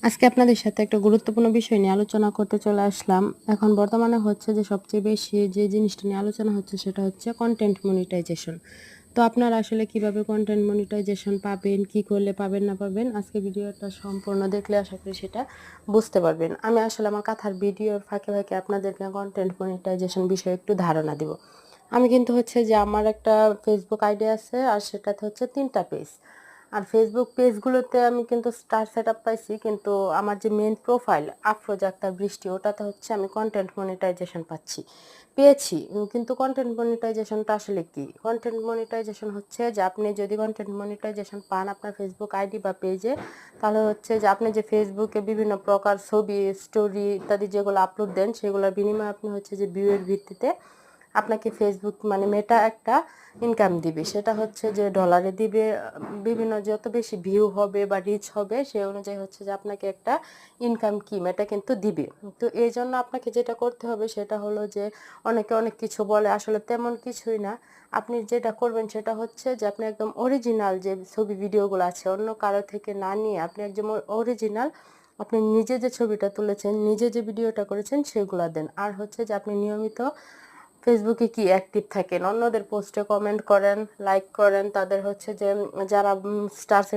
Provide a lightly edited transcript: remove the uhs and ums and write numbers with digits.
আজকে আপনাদের সাথে একটা গুরুত্বপূর্ণ বিষয় নিয়ে আলোচনা করতে চলে আসলাম। এখন বর্তমানে হচ্ছে যে সবচেয়ে বেশি যে জিনিসটা নিয়ে আলোচনা হচ্ছে সেটা হচ্ছে কনটেন্ট মনিটাইজেশন। তো আপনারা আসলে কিভাবে কনটেন্ট মনিটাইজেশন পাবেন, কি করলে পাবেন না পাবেন, আজকে ভিডিওটা সম্পূর্ণ দেখলে আশা করি সেটা বুঝতে পারবেন। আমি আসলে আমার কথার ভিডিওর ফাঁকে ফাঁকে আপনাদেরকে কনটেন্ট মনিটাইজেশন বিষয়ে একটু ধারণা দিব। আমি কিন্তু হচ্ছে যে আমার একটা ফেসবুক আইডি আছে, আর সেটাতে হচ্ছে 3টা পেজ। আর ফেসবুক পেজগুলোতে আমি কিন্তু স্টার সেটআপ পাইছি, কিন্তু আমার যে মেইন প্রোফাইল আফরোজ আক্তার বৃষ্টি, ওটাতে হচ্ছে আমি কন্টেন্ট মনিটাইজেশন পেয়েছি। কিন্তু কন্টেন্ট মনিটাইজেশনটা আসলে কি? কন্টেন্ট মনিটাইজেশন হচ্ছে যে আপনি যদি কন্টেন্ট মনিটাইজেশন পান আপনার ফেসবুক আইডি বা পেজে, তাহলে হচ্ছে যে আপনি যে ফেসবুকে বিভিন্ন প্রকার ছবি, স্টোরি ইত্যাদি যেগুলো আপলোড দেন, সেগুলোর বিনিময়ে আপনি হচ্ছে যে ভিউয়ের ভিত্তিতে আপনাকে ফেসবুক মানে মেটা একটা ইনকাম দিবে। সেটা হচ্ছে যে ডলারে দিবে। বিভিন্ন যত বেশি ভিউ হবে বা রিচ হবে সেই অনুযায়ী হচ্ছে যে আপনাকে একটা ইনকাম কি মেটা কিন্তু দিবে। তো এই জন্য আপনাকে যেটা করতে হবে সেটা হলো যে, অনেকে অনেক কিছু বলে, আসলে তেমন কিছুই না। আপনি যেটা করবেন সেটা হচ্ছে যে আপনি একদম অরিজিনাল যে ছবি ভিডিওগুলো আছে অন্য কারো থেকে না নিয়ে আপনি একদম অরিজিনাল আপনি নিজে যে ছবিটা তুলেছেন, নিজে যে ভিডিওটা করেছেন সেগুলো দেন। আর হচ্ছে যে আপনি নিয়মিত ফেসবুকে কি অ্যাক্টিভ থাকেন, অন্যদের পোস্টে কমেন্ট করেন, লাইক করেন, তাদের হচ্ছে যে যারা স্টার